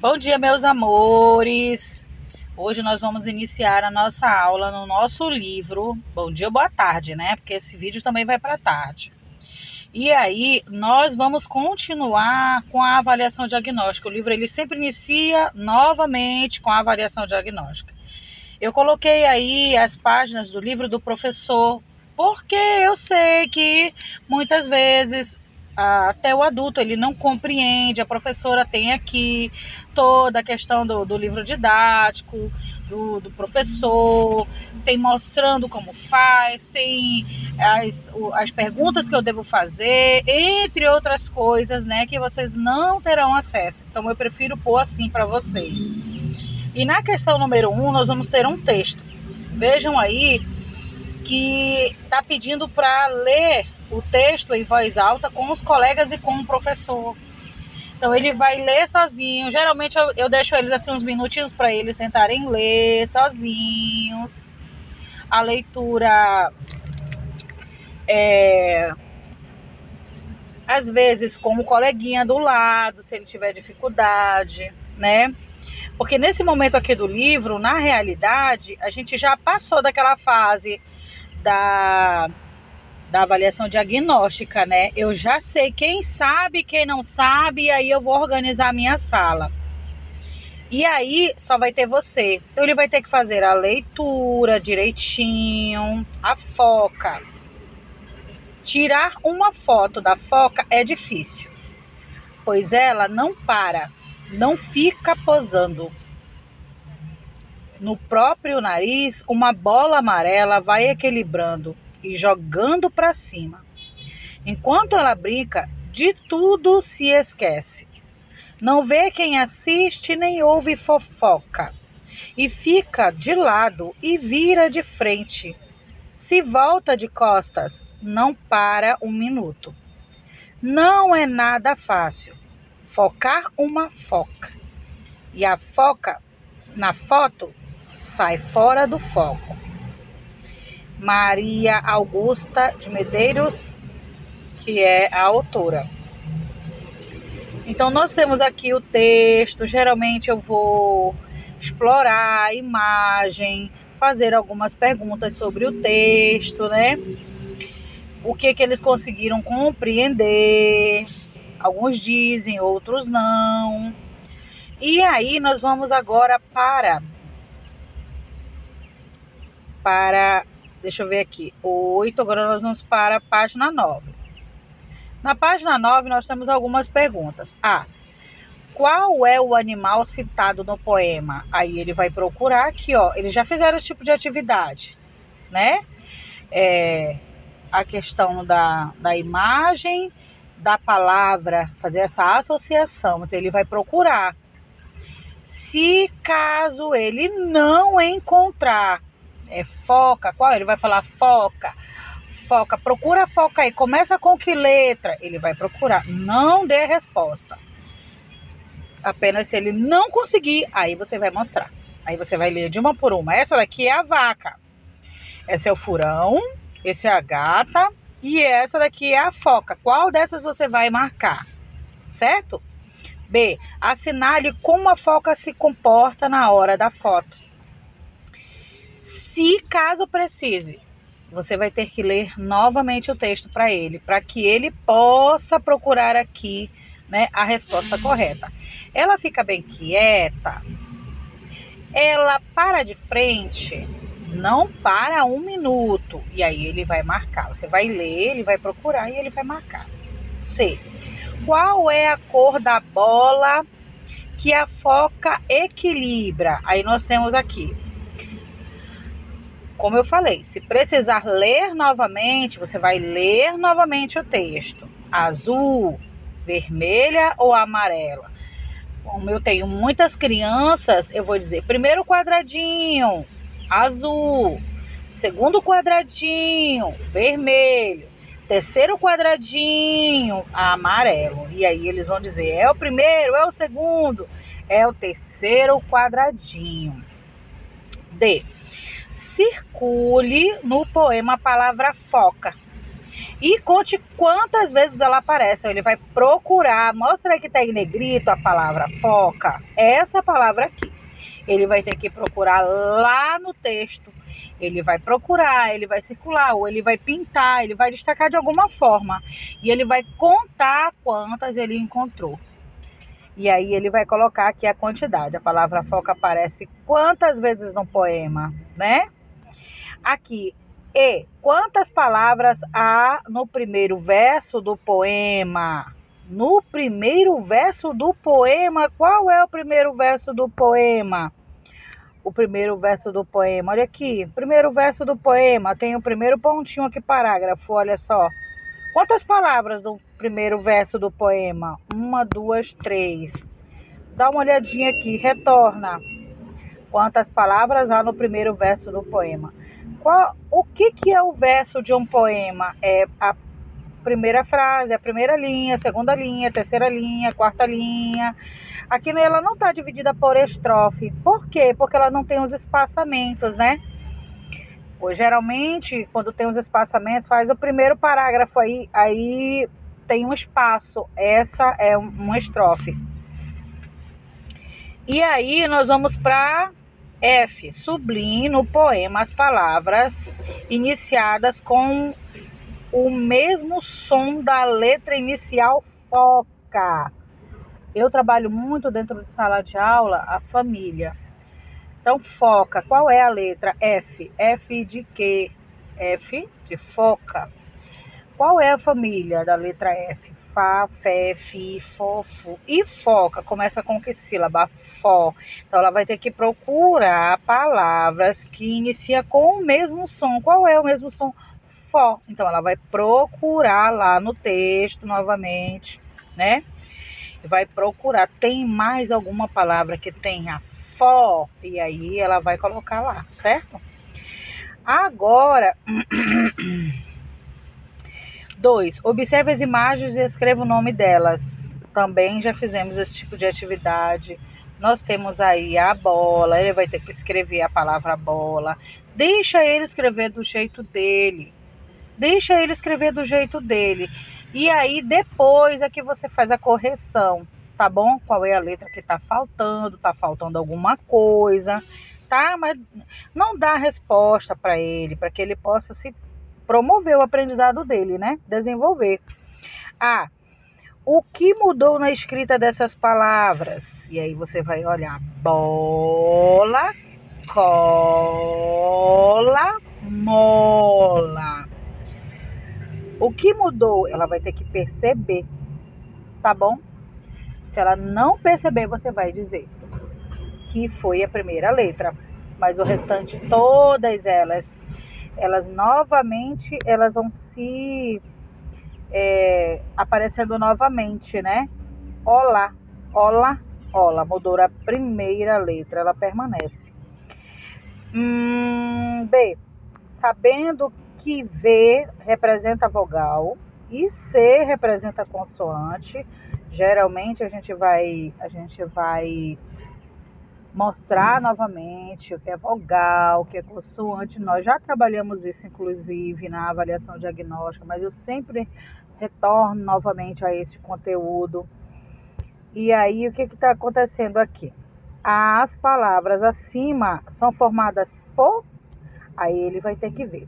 Bom dia, meus amores. Hoje nós vamos iniciar a nossa aula no nosso livro. Bom dia, boa tarde, né? Porque esse vídeo também vai para tarde. E aí, nós vamos continuar com a avaliação diagnóstica. O livro ele sempre inicia novamente com a avaliação diagnóstica. Eu coloquei aí as páginas do livro do professor, porque eu sei que muitas vezes até o adulto ele não compreende. A professora tem aqui toda a questão do livro didático, do professor, tem mostrando como faz, tem as perguntas que eu devo fazer, entre outras coisas, né, que vocês não terão acesso. Então eu prefiro pôr assim para vocês. E na questão número 1, nós vamos ter um texto. Vejam aí que está pedindo para ler o texto em voz alta com os colegas e com o professor. Então ele vai ler sozinho. Geralmente eu deixo eles assim uns minutinhos para eles tentarem ler sozinhos. A leitura às vezes com o coleguinha do lado, se ele tiver dificuldade, né? Porque nesse momento aqui do livro, na realidade, a gente já passou daquela fase da avaliação diagnóstica, né? Eu já sei quem sabe, quem não sabe, e aí eu vou organizar a minha sala. E aí só vai ter você. Então ele vai ter que fazer a leitura direitinho, a foca. Tirar uma foto da foca é difícil, pois ela não para, não fica posando. No próprio nariz, uma bola amarela vai equilibrando e jogando para cima. Enquanto ela brinca, de tudo se esquece. Não vê quem assiste nem ouve fofoca. E fica de lado e vira de frente. Se volta de costas, não para um minuto. Não é nada fácil focar uma foca. E a foca, na foto, sai fora do foco. Maria Augusta de Medeiros, que é a autora. Então nós temos aqui o texto. Geralmente eu vou explorar a imagem, fazer algumas perguntas sobre o texto, né? O que eles conseguiram compreender. Alguns dizem, outros não. E aí nós vamos agora deixa eu ver aqui, 8, agora nós vamos para a página 9. Na página 9 nós temos algumas perguntas. Qual é o animal citado no poema? Aí ele vai procurar aqui, ó, eles já fizeram esse tipo de atividade, né? A questão da imagem, da palavra, fazer essa associação. Então ele vai procurar. Se caso ele não encontrar foca, qual? Ele vai falar foca. Foca, procura a foca aí. Começa com que letra? Ele vai procurar. Não dê a resposta. Apenas se ele não conseguir, aí você vai mostrar. Aí você vai ler de uma por uma. Essa daqui é a vaca. Essa é o furão. Esse é a gata. E essa daqui é a foca. Qual dessas você vai marcar? Certo? B. Assinale como a foca se comporta na hora da foto. Se caso precise, você vai ter que ler novamente o texto para ele, para que ele possa procurar aqui, né, a resposta correta. Ela fica bem quieta, ela para de frente, não para um minuto, e aí ele vai marcar. Você vai ler, ele vai procurar e ele vai marcar. C. Qual é a cor da bola que a foca equilibra? Aí nós temos aqui. Como eu falei, se precisar ler novamente, você vai ler novamente o texto. Azul, vermelha ou amarela? Como eu tenho muitas crianças, eu vou dizer primeiro quadradinho, azul. Segundo quadradinho, vermelho. Terceiro quadradinho, amarelo. E aí eles vão dizer, é o primeiro, é o segundo, é o terceiro quadradinho. D. Circule no poema a palavra foca E conte quantas vezes ela aparece. Ele vai procurar. Mostra aí que tá em negrito a palavra foca. Essa palavra aqui. Ele vai ter que procurar lá no texto. Ele vai procurar, ele vai circular, ou ele vai pintar, ele vai destacar de alguma forma. E ele vai contar quantas ele encontrou. E aí ele vai colocar aqui a quantidade. A palavra foca aparece quantas vezes no poema, né? Aqui, e quantas palavras há no primeiro verso do poema? No primeiro verso do poema, qual é o primeiro verso do poema? O primeiro verso do poema, olha aqui, primeiro verso do poema, tem o primeiro pontinho aqui, parágrafo, olha só. Quantas palavras no primeiro verso do poema? 1, 2, 3. Dá uma olhadinha aqui, retorna. Quantas palavras há no primeiro verso do poema? O que é o verso de um poema? É a primeira frase, a primeira linha, a segunda linha, a terceira linha, a quarta linha. Aqui ela não está dividida por estrofe. Por quê? Porque ela não tem os espaçamentos, né? Pois, geralmente, quando tem os espaçamentos, faz o primeiro parágrafo aí tem um espaço. Essa é uma estrofe. E aí nós vamos para F. Sublinhe no poema as palavras iniciadas com o mesmo som da letra inicial foca. Eu trabalho muito dentro de sala de aula a família. Então, foca. Qual é a letra? F. F de quê? F de foca. Qual é a família da letra F? Fá, fé, fi, fó, fu. E foca. Começa com que sílaba? Fó. Então, ela vai ter que procurar palavras que iniciam com o mesmo som. Qual é o mesmo som? Fó. Então, ela vai procurar lá no texto novamente, né? Vai procurar, tem mais alguma palavra que tenha fó? E aí ela vai colocar lá, certo? Agora, 2. Observe as imagens e escreva o nome delas. Também já fizemos esse tipo de atividade. Nós temos aí a bola, ele vai ter que escrever a palavra bola. Deixa ele escrever do jeito dele. Deixa ele escrever do jeito dele. E aí, depois é que você faz a correção, tá bom? Qual é a letra que tá faltando alguma coisa, tá? Mas não dá resposta para ele, para que ele possa se promover o aprendizado dele, né? Desenvolver. O que mudou na escrita dessas palavras? E aí você vai olhar bola, cola, mola. O que mudou? Ela vai ter que perceber, tá bom? Se ela não perceber, você vai dizer que foi a primeira letra. Mas o restante, todas elas novamente, elas vão se aparecendo novamente, né? Olá, ola, ola. Mudou a primeira letra, ela permanece. B. Sabendo que V representa vogal e C representa consoante, geralmente a gente vai mostrar novamente o que é vogal, o que é consoante. Nós já trabalhamos isso, inclusive, na avaliação diagnóstica, mas eu sempre retorno novamente a esse conteúdo. E aí, o que está acontecendo aqui? As palavras acima são formadas por... Aí ele vai ter que ver.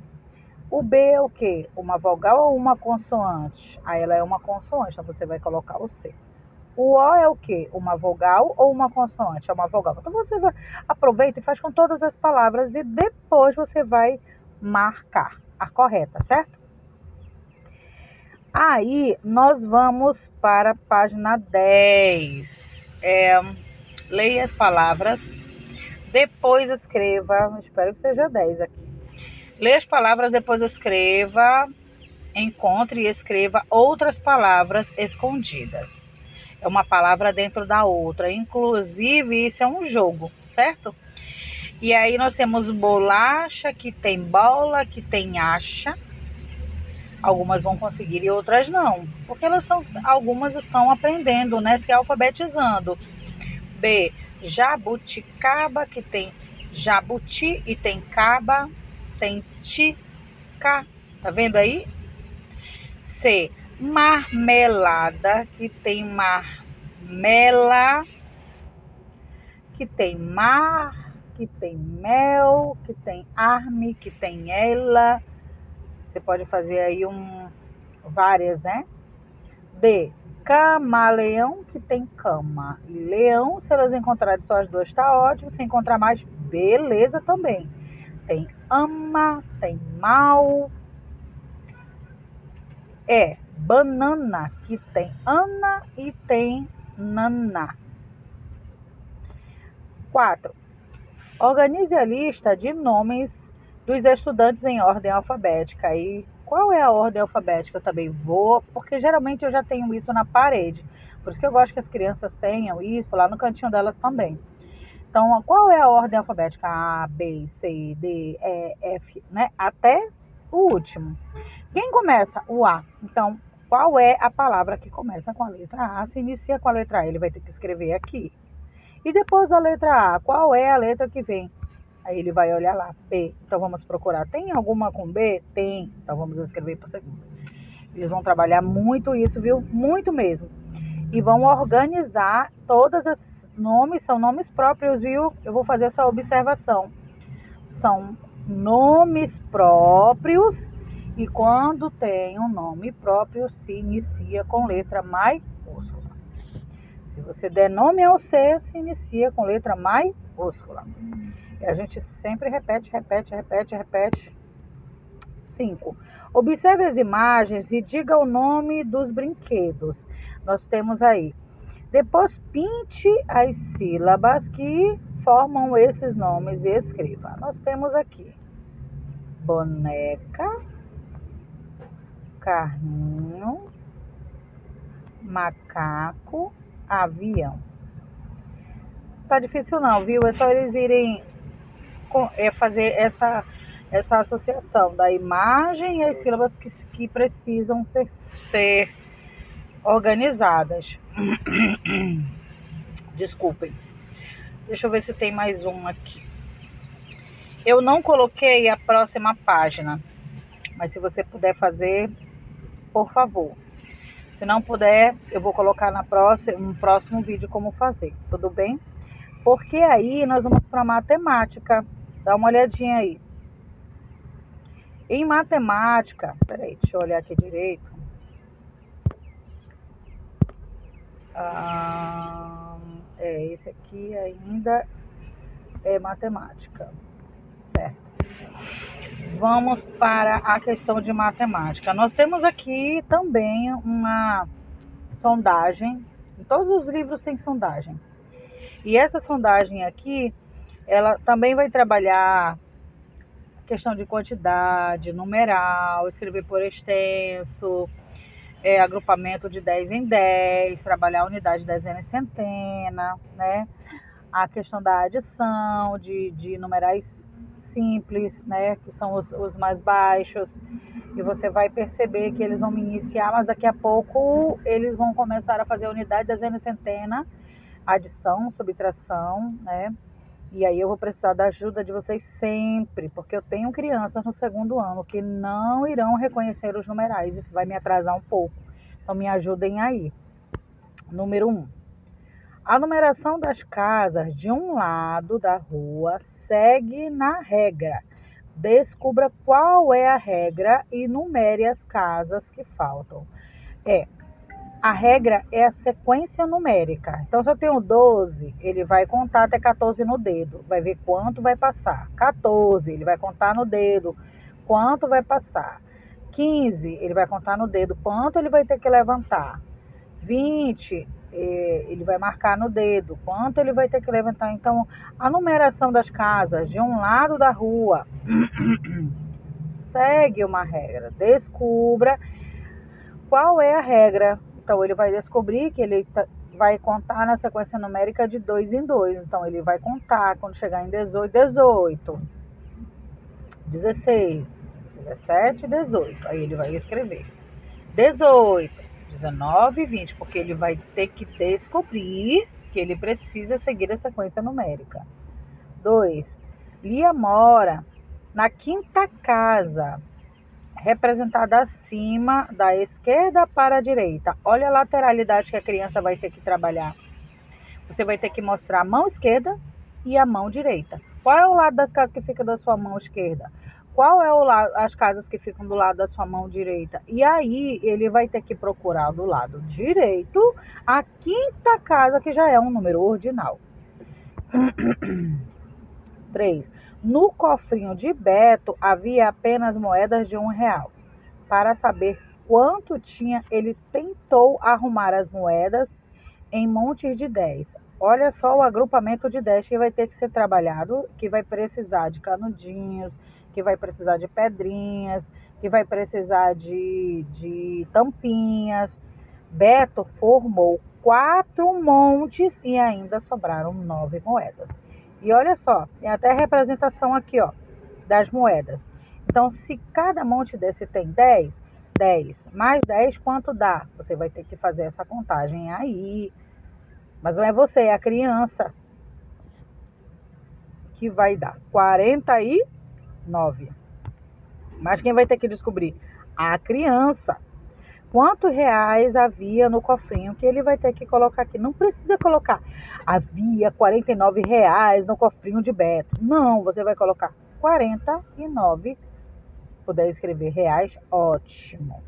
O B é o quê? Uma vogal ou uma consoante? Aí ela é uma consoante, então você vai colocar o C. O O é o quê? Uma vogal ou uma consoante? É uma vogal. Então você aproveita e faz com todas as palavras e depois você vai marcar a correta, certo? Aí nós vamos para a página 10. Leia as palavras, depois escreva, espero que seja 10 aqui. Leia as palavras, depois escreva, encontre e escreva outras palavras escondidas. É uma palavra dentro da outra. Inclusive, isso é um jogo, certo? E aí nós temos bolacha, que tem bola, que tem acha. Algumas vão conseguir e outras não. Porque algumas estão aprendendo, né? Se alfabetizando. B. Jabuticaba, que tem jabuti e tem caba. Tem tica, tá vendo aí? C, marmelada, que tem marmela, que tem mar, que tem mel, que tem arme, que tem ela. Você pode fazer aí várias, né? D, camaleão, que tem cama e leão. Se elas encontrarem só as duas, tá ótimo. Se encontrar mais, beleza também. Tem ama, tem mal. É banana, que tem ana e tem nana. 4. Organize a lista de nomes dos estudantes em ordem alfabética. E qual é a ordem alfabética? Eu também vou, porque geralmente eu já tenho isso na parede. Por isso que eu gosto que as crianças tenham isso lá no cantinho delas também. Então, qual é a ordem alfabética? A, B, C, D, E, F, né? Até o último. Quem começa? O A. Então, qual é a palavra que começa com a letra A? Se inicia com a letra A, ele vai ter que escrever aqui. E depois da letra A, qual é a letra que vem? Aí ele vai olhar lá, B. Então vamos procurar. Tem alguma com B? Tem. Então vamos escrever para o segundo. Eles vão trabalhar muito isso, viu? Muito mesmo. E vão organizar todos esses nomes, são nomes próprios, viu? Eu vou fazer essa observação. São nomes próprios e quando tem um nome próprio, se inicia com letra maiúscula. Se você der nome ao C, se inicia com letra maiúscula. E a gente sempre repete. 5. Observe as imagens e diga o nome dos brinquedos. Nós temos aí. Depois pinte as sílabas que formam esses nomes e escreva. Nós temos aqui boneca, carrinho, macaco, avião. Tá difícil não, viu? É só eles irem fazer essa associação da imagem e as sílabas que precisam ser organizadas. Desculpem. Deixa eu ver se tem mais um aqui. Eu não coloquei a próxima página, mas se você puder fazer, por favor. Se não puder, eu vou colocar no próximo vídeo como fazer, tudo bem? Porque aí nós vamos para matemática. Dá uma olhadinha aí. Em matemática, peraí, deixa eu olhar aqui direito. Esse aqui ainda é matemática, certo? Vamos para a questão de matemática. Nós temos aqui também uma sondagem. Em todos os livros tem sondagem. E essa sondagem aqui, ela também vai trabalhar questão de quantidade, numeral, escrever por extenso, agrupamento de 10 em 10, trabalhar a unidade de dezena e centena, né? A questão da adição de numerais simples, né? Que são os mais baixos. E você vai perceber que eles vão me iniciar, mas daqui a pouco eles vão começar a fazer a unidade, dezena e centena, adição, subtração, né? E aí eu vou precisar da ajuda de vocês sempre, porque eu tenho crianças no segundo ano que não irão reconhecer os numerais. Isso vai me atrasar um pouco. Então me ajudem aí. Número 1. A numeração das casas de um lado da rua segue na regra. Descubra qual é a regra e numere as casas que faltam. A regra é a sequência numérica. Então, se eu tenho 12, ele vai contar até 14 no dedo. Vai ver quanto vai passar. 14, ele vai contar no dedo. Quanto vai passar. 15, ele vai contar no dedo. Quanto ele vai ter que levantar. 20, ele vai marcar no dedo. Quanto ele vai ter que levantar. Então, a numeração das casas de um lado da rua segue uma regra. Descubra qual é a regra. Então, ele vai descobrir que ele vai contar na sequência numérica de 2 em 2. Então, ele vai contar quando chegar em 18, 18, 16, 17, 18. Aí ele vai escrever 18, 19 e 20, porque ele vai ter que descobrir que ele precisa seguir a sequência numérica. 2. Lia mora na quinta casa. representada acima da esquerda para a direita. Olha a lateralidade que a criança vai ter que trabalhar. Você vai ter que mostrar a mão esquerda e a mão direita. Qual é o lado das casas que fica da sua mão esquerda? Qual é o lado, as casas que ficam do lado da sua mão direita? E aí ele vai ter que procurar do lado direito a quinta casa, que já é um número ordinal. 3. No cofrinho de Beto havia apenas moedas de R$1. Para saber quanto tinha, ele tentou arrumar as moedas em montes de 10. Olha só o agrupamento de 10 que vai ter que ser trabalhado, que vai precisar de canudinhos, que vai precisar de pedrinhas, que vai precisar de tampinhas. Beto formou 4 montes e ainda sobraram 9 moedas. E olha só, tem até representação aqui, ó, das moedas. Então, se cada monte desse tem 10, 10 mais 10, quanto dá? Você vai ter que fazer essa contagem aí. Mas não é você, é a criança que vai dar 49. Mas quem vai ter que descobrir? A criança. Quantos reais havia no cofrinho que ele vai ter que colocar aqui? Não precisa colocar havia R$49 no cofrinho de Beto. Não, você vai colocar 49. Se puder escrever reais, ótimo.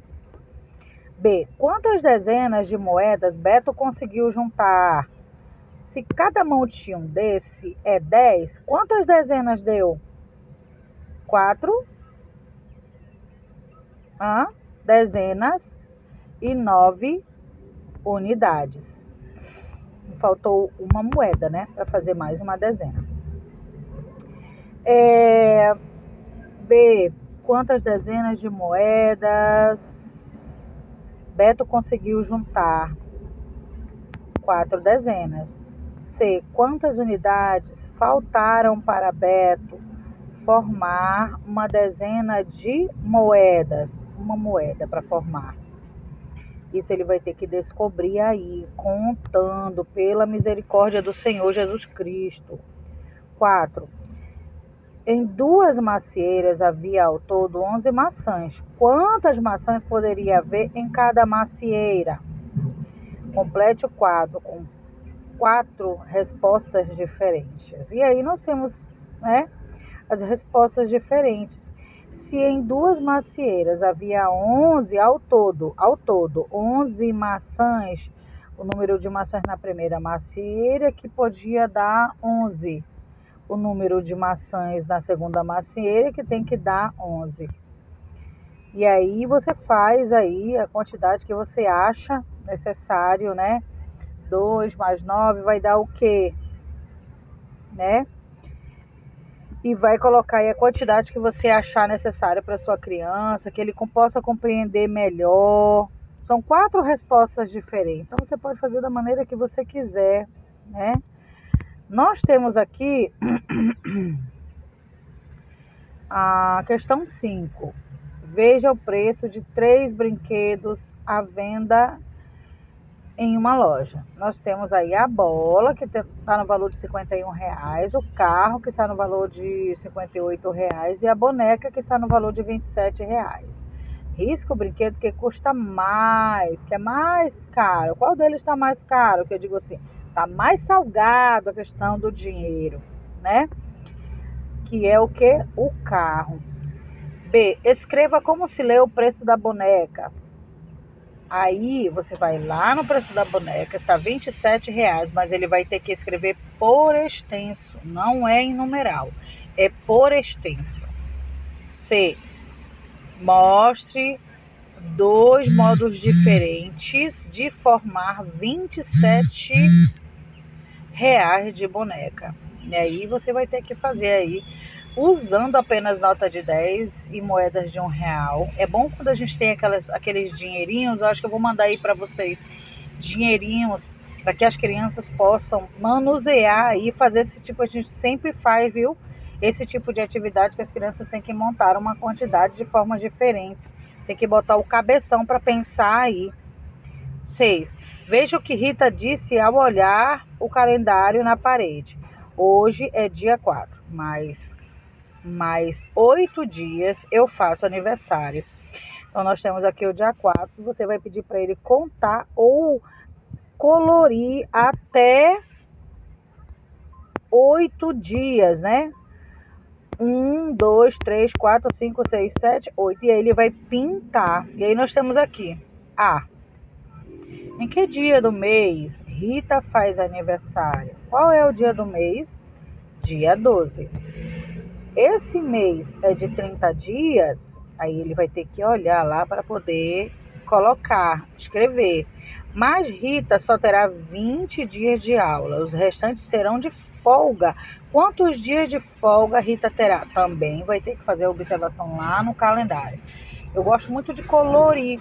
B. Quantas dezenas de moedas Beto conseguiu juntar? Se cada montinho desse é 10, quantas dezenas deu? 4. Dezenas e 9 unidades. Faltou uma moeda, né? Para fazer mais uma dezena. B. Quantas dezenas de moedas Beto conseguiu juntar? 4 dezenas. C. Quantas unidades faltaram para Beto formar uma dezena de moedas? Uma moeda para formar. Isso ele vai ter que descobrir aí, contando pela misericórdia do Senhor Jesus Cristo. 4. Em 2 macieiras havia ao todo 11 maçãs. Quantas maçãs poderia haver em cada macieira? Complete o quadro com 4 respostas diferentes. E aí nós temos, né, as respostas diferentes. Se em 2 macieiras havia 11 ao todo 11 maçãs, o número de maçãs na primeira macieira que podia dar 11. O número de maçãs na segunda macieira que tem que dar 11. E aí você faz aí a quantidade que você acha necessário, né? 2 mais 9 vai dar o quê? Né? E vai colocar aí a quantidade que você achar necessária para sua criança, que ele possa compreender melhor. São 4 respostas diferentes. Então você pode fazer da maneira que você quiser, né? Nós temos aqui a questão 5. Veja o preço de 3 brinquedos à venda em uma loja. Nós temos aí a bola, que está no valor de R$51, o carro, que está no valor de R$58, e a boneca, que está no valor de R$27. Risca o brinquedo que custa mais, que é mais caro. Qual deles está mais caro? Que eu digo assim, está mais salgado a questão do dinheiro, né? Que é o que? O carro. B. Escreva como se lê o preço da boneca. Aí você vai lá no preço da boneca, está R$27, mas ele vai ter que escrever por extenso, não é em numeral, é por extenso. C. Mostre 2 modos diferentes de formar R$27 de boneca. E aí você vai ter que fazer aí, usando apenas nota de 10 e moedas de R$1. É bom quando a gente tem aqueles dinheirinhos. Eu acho que eu vou mandar aí para vocês dinheirinhos para que as crianças possam manusear e fazer esse tipo, a gente sempre faz, viu? Esse tipo de atividade que as crianças têm que montar uma quantidade de formas diferentes. Tem que botar o cabeção para pensar aí. 6. Veja o que Rita disse ao olhar o calendário na parede. Hoje é dia 4, mais 8 dias eu faço aniversário. Então, nós temos aqui o dia 4. Você vai pedir para ele contar ou colorir até 8 dias, né? 1, 2, 3, 4, 5, 6, 7, 8. E aí ele vai pintar. E aí nós temos aqui A. Em que dia do mês Rita faz aniversário? Qual é o dia do mês? Dia 12. Esse mês é de 30 dias? Aí ele vai ter que olhar lá para poder colocar, escrever. Mas Rita só terá 20 dias de aula. Os restantes serão de folga. Quantos dias de folga Rita terá? Também vai ter que fazer a observação lá no calendário. Eu gosto muito de colorir.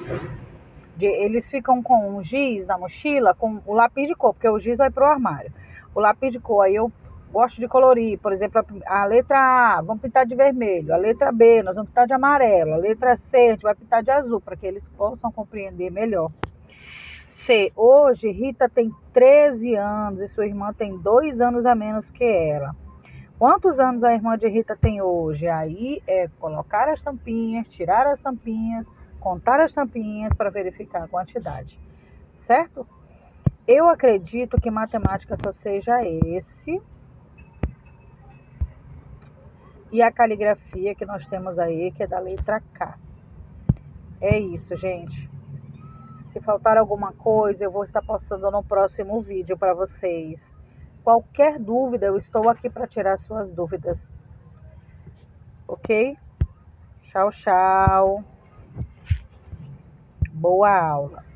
Eles ficam com um giz na mochila, com o lápis de cor, porque o giz vai pro armário. O lápis de cor, aí eu gosto de colorir. Por exemplo, a letra A, vamos pintar de vermelho. A letra B, nós vamos pintar de amarelo. A letra C, a gente vai pintar de azul, para que eles possam compreender melhor. C. Hoje, Rita tem 13 anos e sua irmã tem 2 anos a menos que ela. Quantos anos a irmã de Rita tem hoje? Aí é colocar as tampinhas, tirar as tampinhas, contar as tampinhas para verificar a quantidade. Certo? Eu acredito que matemática só seja esse. E a caligrafia que nós temos aí, que é da letra K. É isso, gente. Se faltar alguma coisa, eu vou estar postando no próximo vídeo para vocês. Qualquer dúvida, eu estou aqui para tirar suas dúvidas. Ok? Tchau, tchau. Boa aula.